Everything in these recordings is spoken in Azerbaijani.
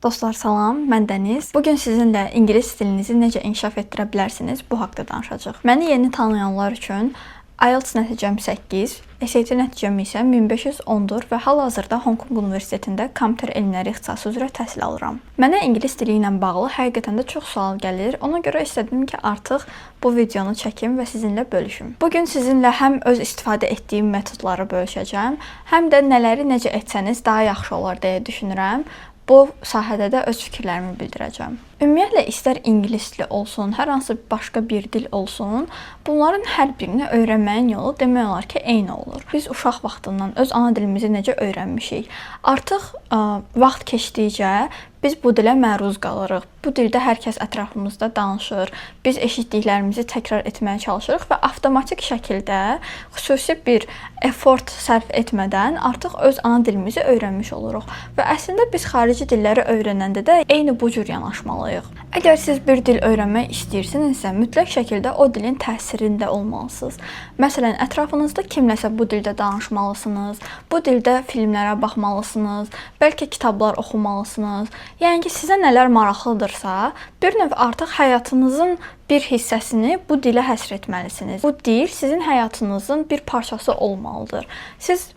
Dostlar salam, mən Dəniz. Bugün sizinlə ingilis dilinizi necə inkişaf etdirə bilərsiniz bu haqqda danışacağıq. Məni yeni tanıyanlar üçün IELTS nəticəm 8, SAT nəticəm isə 1510-dur və hal-hazırda Hong Kong Universitetində kompüter elmləri ixtisası üzrə təhsil alıram. Mənə ingilis dili ilə bağlı həqiqətən də çox sual gəlir. Ona görə istədim ki, artıq bu videonu çəkim və sizinlə bölüşüm. Bugün sizinlə həm öz istifadə etdiyim metodları bölüşəcəm, həm də nələri necə etsəniz daha yaxşı olar deyə düşünürəm. Bu sahədə də öz fikirlərimi bildirəcəm. Ümumiyyətlə, istər ingilis dili olsun, hər hansı başqa bir dil olsun, bunların hər birini öyrənməyin yolu demək olar ki, eyni olur. Biz uşaq vaxtından öz ana dilimizi necə öyrənmişik, artıq vaxt keçdikcə biz bu dilə məruz qalırıq. Bu dildə hər kəs ətrafımızda danışır. Biz eşitdiklərimizi təkrar etməyə çalışırıq və avtomatik şəkildə xüsusi bir effort sərf etmədən artıq öz ana dilimizi öyrənmiş oluruq. Və əslində biz xarici dilləri öyrənəndə də eyni bu cür yanaşmalıyıq. Əgər siz bir dil öyrənmək istəyirsinizsə, mütləq şəkildə o dilin təsirində olmalısınız. Məsələn, ətrafınızda kimləsə bu dildə danışmalısınız, bu dildə filmlərə baxmalısınız, bəlkə kitablar oxumalısınız. Yəni ki, sizə nələr maraqlıdırsa, bir növ artıq həyatınızın bir hissəsini bu dilə həsr etməlisiniz. Bu dil sizin həyatınızın bir parçası olmalıdır. Siz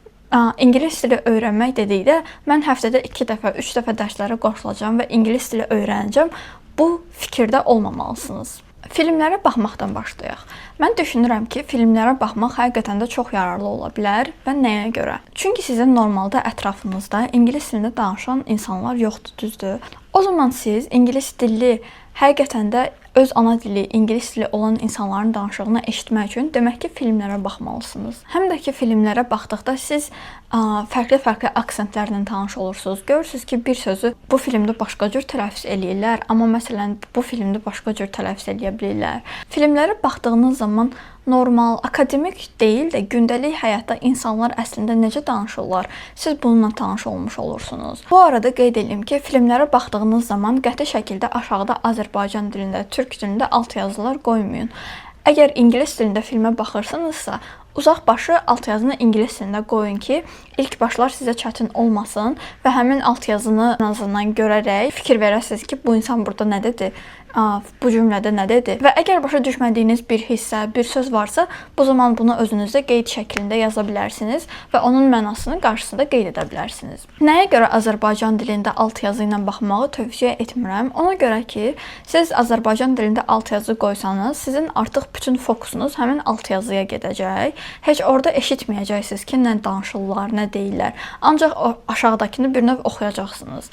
ingilis dili öyrənmək dedikdə, mən həftədə 2 dəfə, 3 dəfə dərslərə qoşulacağam və ingilis dili öyrənəcəm. Bu fikirdə olmamalısınız. Filmlərə baxmaqdan başlayaq. Mən düşünürəm ki, filmlərə baxmaq həqiqətən də çox yararlı ola bilər və nəyə görə? Çünki sizin normalda ətrafınızda ingilis dilində danışan insanlar yoxdur, düzdür? O zaman siz ingilis dilli həqiqətən də öz ana dili, ingilis dili olan insanların danışığını eşitmək üçün demək ki, filmlərə baxmalısınız. Həm də ki, filmlərə baxdıqda siz fərqli-fərqli aksentlərlə tanış olursunuz. Görürsünüz ki, bir sözü bu filmdə başqa cür tələffüz eləyirlər, amma məsələn, bu filmdə başqa cür tələffüz eləyə bilirlər. Filmlərə baxdığınız zaman normal, akademik deyil də gündəlik həyatda insanlar əslində necə danışırlar, siz bununla tanış olmuş olursunuz. Bu arada qeyd edeyim ki, filmlərə baxdığınız zaman qəti şəkildə aşağıda Azərbaycan dilində, türk dilində alt yazılar qoymayın. Əgər ingilis dilində filmə baxırsınızsa, uzaq başı alt yazını ingilis dilində qoyun ki, ilk başlar sizə çətin olmasın və həmin alt yazını ən azından görərək fikir verəsiniz ki, bu insan burada nə dedi, bu cümlədə nə dedi və əgər başa düşmədiyiniz bir hissə, bir söz varsa, bu zaman bunu özünüzdə qeyd şəklində yaza bilərsiniz və onun mənasını qarşısında qeyd edə bilərsiniz. Nəyə görə Azərbaycan dilində alt yazı ilə baxmağı tövsiyə etmirəm? Ona görə ki, siz Azərbaycan dilində alt yazı qoysanız, sizin artıq bütün fokusunuz həmin alt yazıya gedəcək. Heç orada eşitməyəcəksiniz ki, nə danışırlar, nə deyirlər. Ancaq aşağıdakını bir növ oxuyacaqsınız.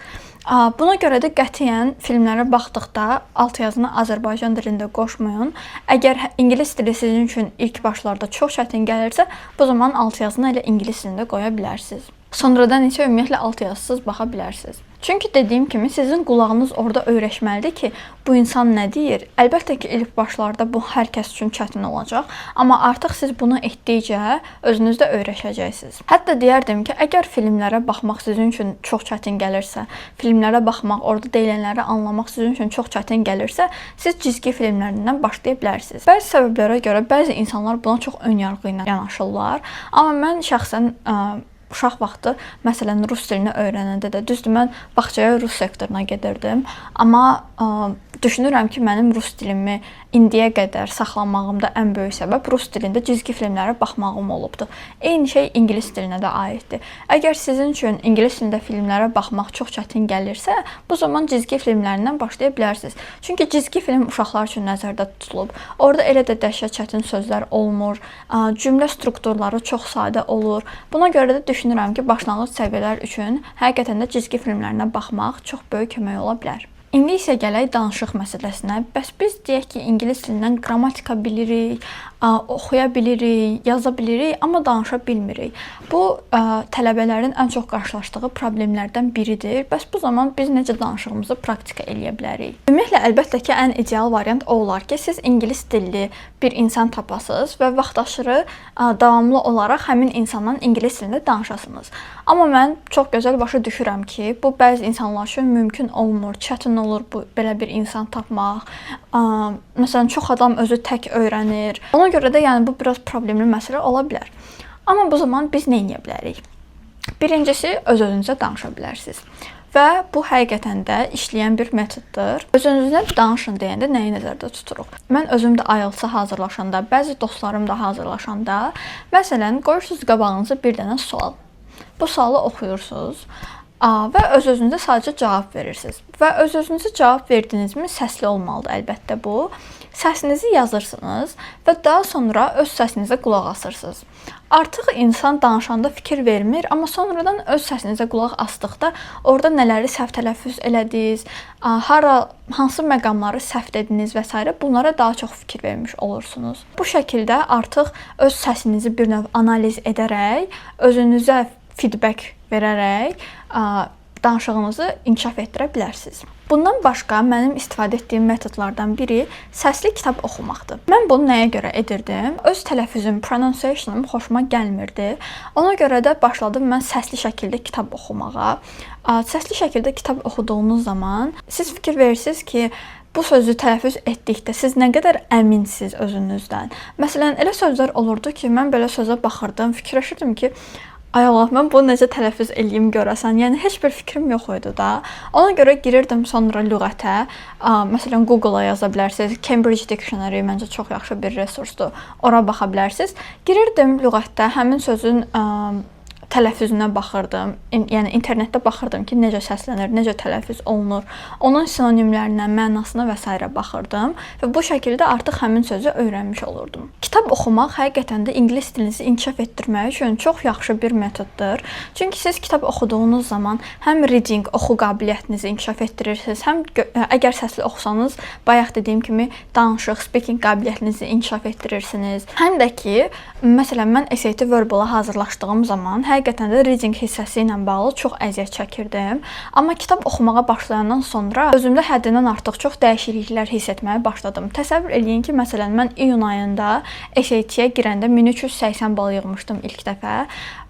Buna görə də qətiyyən filmlərə baxdıqda alt yazını Azərbaycan dilində qoşmayın. Əgər ingilis dili sizin üçün ilk başlarda çox çətin gəlirsə, bu zaman alt yazını elə ingilis dilində qoya bilərsiniz. Sonradan isə ümumiyyətlə alt yazısız baxa bilərsiniz. Çünki dediyim kimi sizin qulağınız orada öyrəşməlidir ki, bu insan nə deyir? Əlbəttə ki, ilk başlarda bu hər kəs üçün çətin olacaq, amma artıq siz bunu etdikcə özünüzdə öyrəşəcəksiniz. Hətta deyərdim ki, əgər filmlərə baxmaq sizin üçün çox çətin gəlirsə, filmlərə baxmaq, orada deyilənləri anlamaq sizin üçün çox çətin gəlirsə, siz cizgi filmlərindən başlaya bilərsiniz. Bəzi səbəblərə görə bəzi insanlar buna çox önyarğı ilə yanaşırlar, amma mən şəxsən uşaq vaxtı, məsələn, rus dilini öyrənəndə də, düzdür, mən bağçaya rus sektoruna gedirdim, amma düşünürəm ki, mənim rus dilimi indiyə qədər saxlamağımda ən böyük səbəb rus dilində cizgi filmlərə baxmağım olubdur. Eyni şey ingilis dilinə də aiddir. Əgər sizin üçün ingilis dilində filmlərə baxmaq çox çətin gəlirsə, bu zaman cizgi filmlərindən başlaya bilərsiniz. Çünki cizgi film uşaqlar üçün nəzərdə tutulub. Orada elə də dəhşət çətin sözlər olmur, cümlə strukturları çox sadə olur. Buna görə də düşünürəm ki, başlanğıc səviyyələr üçün həqiqətən də cizgi filmlərinə baxmaq çox böyük kömək ola bilər. İndi isə gələk danışıq məsələsinə. Bəs biz deyək ki, ingilis dilindən qrammatika bilirik, oxuya bilirik, yaza bilirik, amma danışa bilmirik. Bu, tələbələrin ən çox qarşılaşdığı problemlərdən biridir. Bəs bu zaman biz necə danışığımızı praktika eləyə bilərik? Ümumiyyətlə, əlbəttə ki, ən ideal variant o olar ki, siz ingilis dilli bir insan tapasınız və vaxtaşırı davamlı olaraq həmin insanla ingilis dilində danışasınız. Amma mən çox gözəl başa düşürəm ki, bu bəzi insanlar üçün mümkün olmur, çətin olur belə bir insan tapmaq. Məsələn, çox adam özü tək öyrənir. Ona görə də yəni bu biraz problemli məsələ ola bilər. Amma bu zaman biz nə edə bilərik? Birincisi, öz-özünüzə danışa bilərsiniz. və bu həqiqətən də işləyən bir metoddur. Özünüzlə danışın deyəndə nəyi nəzərdə tuturuq? Mən özüm də IELTS-a hazırlaşanda, bəzi dostlarım da hazırlaşanda, məsələn, qoyursunuz qabağınıza bir dənə sual. Bu sualı oxuyursunuz və öz-özünüzə sadəcə cavab verirsiniz. Və öz-özünüzə cavab verdinizmi səsli olmalıdır əlbəttə bu. Səsinizi yazırsınız və daha sonra öz səsinizə qulaq asırsınız. Artıq insan danışanda fikir vermir, amma sonradan öz səsinizə qulaq asdıqda orada nələri səhv tələffüz elədiniz, hansı məqamları səhv dediniz və s. bunlara daha çox fikir vermiş olursunuz. Bu şəkildə artıq öz səsinizi bir növ analiz edərək, özünüzə feedback verərək danışığınızı inkişaf etdirə bilərsiniz. Bundan başqa mənim istifadə etdiyim metodlardan biri səsli kitab oxumaqdır. Mən bunu nəyə görə edirdim? Öz tələffüzüm, pronunciationum xoşuma gəlmirdi. Ona görə də başladım mən səsli şəkildə kitab oxumağa. Səsli şəkildə kitab oxuduğunuz zaman siz fikir verirsiniz ki, bu sözü tələffüz etdikdə siz nə qədər əminsiniz özünüzdən. Məsələn, elə sözlər olurdu ki, mən belə sözə baxırdım, fikirləşirdim ki, ay Allah, mən bunu necə tələffüz eləyim görəsən. Yəni heç bir fikrim yox idi da. Ona görə girirdim sonra lüğətə. Məsələn, Google-a yaza bilərsiniz. Cambridge Dictionary məncə çox yaxşı bir resursdur. Ora baxa bilərsiniz. Girirdim lüğətdə həmin sözün tələffüzünə baxırdım. Yəni internetdə baxırdım ki, necə səslənir, necə tələffüz olunur. Onun sinonimlərinə, mənasına və s. baxırdım və bu şəkildə artıq həmin sözü öyrənmiş olurdum. Kitab oxumaq həqiqətən də ingilis dilinizi inkişaf etdirmək üçün çox yaxşı bir metoddur. Çünki siz kitab oxuduğunuz zaman həm reading, oxu qabiliyyətinizi inkişaf etdirirsiniz, həm əgər səsli oxusanız, bayaq dediyim kimi danışıq, speaking qabiliyyətinizi inkişaf etdirirsiniz. Həm də ki, məsələn, mən SAT verbal-a hazırlaşdığım zaman həqiqətən də reading hissəsi ilə bağlı çox əziyyət çəkirdim. Amma kitab oxumağa başlayandan sonra özümdə həddindən artıq çox dəyişikliklər hiss etməyə başladım. Təsəvvür eləyin ki, məsələn, mən iyun ayında SAT-yə girəndə 1380 bal yığmışdım ilk dəfə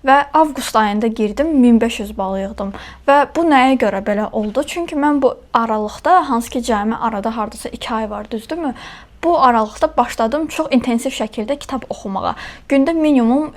və avqust ayında girdim 1500 bal yığdım. Və bu nəyə görə belə oldu? Çünki mən bu aralıqda, hansı ki cəmi arada hardasa 2 ay var, düzdürmü? Bu aralıqda başladım çox intensiv şəkildə kitab oxumağa. Gündə minimum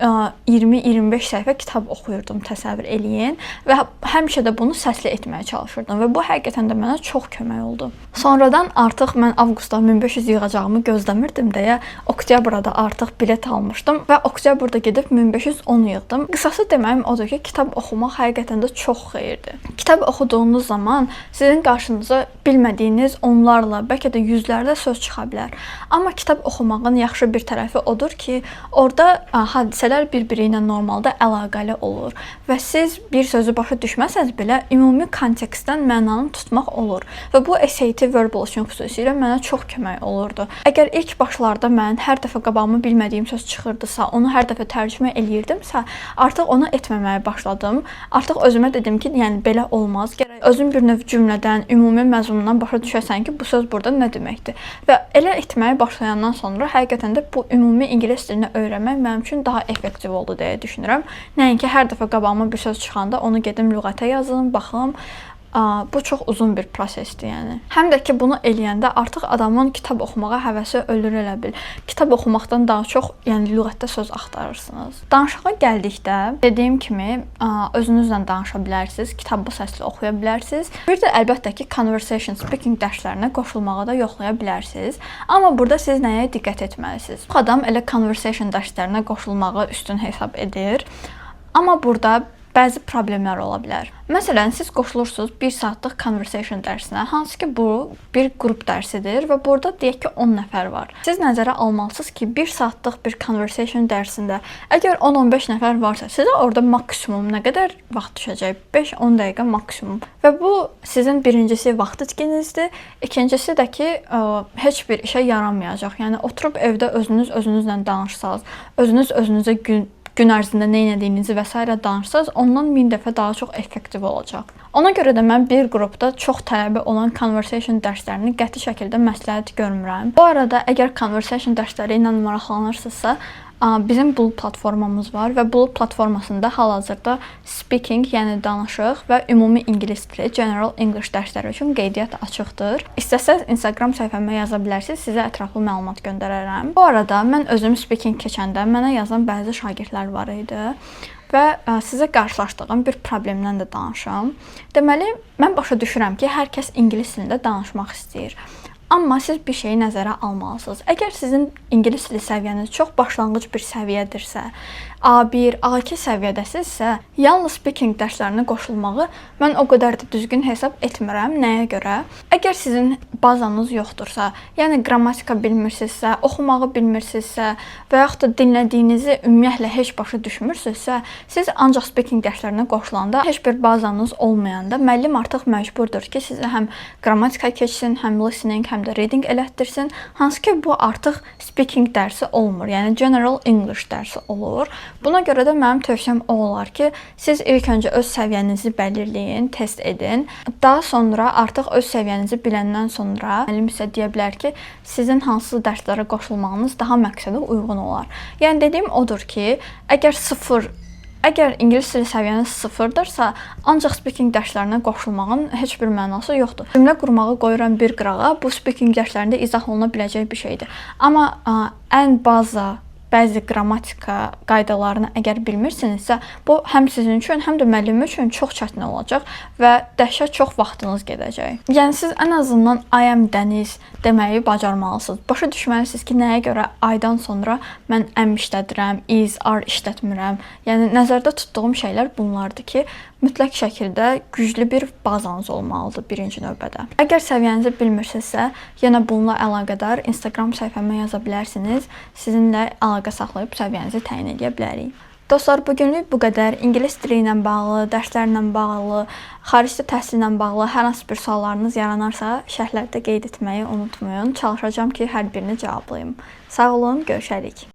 20-25 səhifə kitab oxuyurdum, təsəvvür eləyin. Və həmişə də bunu səsli etməyə çalışırdım və bu həqiqətən də mənə çox kömək oldu. Sonradan artıq mən avqustda 1500 yığacağımı gözləmirdim deyə oktyabra da artıq bilet almışdım və oktyabrda gedib 1510 yığdım. Qısası deməyim odur ki, kitab oxumaq həqiqətən də çox xeyirdir. Kitab oxuduğunuz zaman sizin qarşınıza bilmədiyiniz onlarla, bəlkə də yüzlərlə söz çıxa bilər. Amma kitab oxumağın yaxşı bir tərəfi odur ki, orada hadisələr bir-biri ilə normalda əlaqəli olur və siz bir sözü başa düşməsəz belə ümumi kontekstdən mənanı tutmaq olur və bu SAT verbal üçün xüsusilə mənə çox kömək olurdu. Əgər ilk başlarda mən hər dəfə qabağıma bilmədiyim söz çıxırdısa, onu hər dəfə tərcümə eləyirdimsə, artıq onu etməməyə başladım. Artıq özümə dedim ki, yəni belə olmaz. Gərək özün bir növ cümlədən, ümumi məzmundan başa düşəsən ki, bu söz burada nə deməkdir. Və elə etməyə başlayandan sonra həqiqətən də bu ümumi ingilis dilini öyrənmək mənim üçün daha effektiv oldu deyə düşünürəm. Nəinki hər dəfə qabağıma bir söz çıxanda onu gedim lüğətə yazım, baxım. Bu çox uzun bir prosesdir, yəni. Həm də ki, bunu eləyəndə artıq adamın kitab oxumağa həvəsi ölür elə bil. Kitab oxumaqdan daha çox, yəni lüğətdə söz axtarırsınız. Danışığa gəldikdə, dediyim kimi, özünüzlə danışa bilərsiniz, kitabı səsli oxuya bilərsiniz. Bir də əlbəttə ki, conversation speaking dərslərinə qoşulmağı da yoxlaya bilərsiniz. Amma burada siz nəyə diqqət etməlisiniz? Bu adam elə conversation dərslərinə qoşulmağı üstün hesab edir. Amma burada bəzi problemlər ola bilər. Məsələn, siz qoşulursunuz 1 saatlıq conversation dərsinə, hansı ki bu bir qrup dərsidir və burada deyək ki 10 nəfər var. Siz nəzərə almalısınız ki, 1 saatlıq bir conversation dərsində əgər 10-15 nəfər varsa, sizə orada maksimum nə qədər vaxt düşəcək? 5-10 dəqiqə maksimum. Və bu sizin birincisi vaxt itkinizdir, ikincisi də ki, heç bir işə yaramayacaq. Yəni oturub evdə özünüzlə danışsaz, özünüzə gün ərzində nə etdiyinizi və s. danışsaz, ondan 1000 dəfə daha çox effektiv olacaq. Ona görə də mən bir qrupda çox tələbi olan conversation dərslərini qəti şəkildə məsləhət görmürəm. Bu arada, əgər conversation dərsləri ilə maraqlanırsınızsa, bizim Blue platformamız var və Blue platformasında hal-hazırda speaking, yəni danışıq və ümumi ingilis dili, general English dərsləri üçün qeydiyyat açıqdır. İstəsəz Instagram səhifəmə yaza bilərsiniz, sizə ətraflı məlumat göndərərəm. Bu arada mən özüm speaking keçəndə mənə yazan bəzi şagirdlər var idi. və sizə qarşılaşdığım bir problemdən də danışım. Deməli, mən başa düşürəm ki, hər kəs ingilis dilində danışmaq istəyir. Amma siz bir şeyi nəzərə almalısınız. Əgər sizin ingilis dili səviyyəniz çox başlanğıc bir səviyyədirsə, A1, A2 səviyyədəsinizsə, yalnız speaking dərslərinə qoşulmağı mən o qədər də düzgün hesab etmirəm. Nəyə görə? Əgər sizin bazanız yoxdursa, yəni qrammatika bilmirsinizsə, oxumağı bilmirsinizsə və yaxud da dinlədiyinizi ümumiyyətlə heç başa düşmürsünüzsə, siz ancaq speaking dərslərinə qoşulanda, heç bir bazanız olmayanda müəllim artıq məcburdur ki, sizə həm qrammatika keçsin, həm listening, həm də reading elətdirsin. Hansı ki, bu artıq speaking dərsi olmur, yəni general English dərsi olur. Buna görə də mənim tövsiyəm o olar ki, siz ilk öncə öz səviyyənizi bəlirləyin, test edin. Daha sonra artıq öz səviyyənizi biləndən sonra müəllim sizə deyə bilər ki, sizin hansı dərslərə qoşulmağınız daha məqsədə uyğun olar. Yəni dediyim odur ki, əgər ingilis dili səviyyəniz sıfırdırsa, ancaq speaking dərslərinə qoşulmağın heç bir mənası yoxdur. Cümlə qurmağı qoyuram bir qırağa, bu speaking dərslərində izah oluna biləcək bir şeydir. Amma ən baza bəzi qrammatika qaydalarını əgər bilmirsinizsə, bu həm sizin üçün, həm də müəllim üçün çox çətin olacaq və dəhşət çox vaxtınız gedəcək. Yəni siz ən azından I am Dəniz deməyi bacarmalısınız. Başa düşməlisiniz ki, nəyə görə I-dan sonra mən am işlədirəm, is, are işlətmirəm. Yəni nəzərdə tutduğum şeylər bunlardır ki, mütləq şəkildə güclü bir bazanız olmalıdır birinci növbədə. Əgər səviyyənizi bilmirsinizsə, yenə bununla əlaqədar Instagram səhifəmə yaza bilərsiniz. Sizinlə əlaqə saxlayıb səviyyənizi təyin edə bilərik. Dostlar, bugünlük bu qədər. İngilis dili ilə bağlı, dərslərlə bağlı, xarici təhsillə bağlı hər hansı bir suallarınız yaranarsa, şərhlərdə qeyd etməyi unutmayın. Çalışacağam ki, hər birini cavablayım. Sağ olun, görüşərik.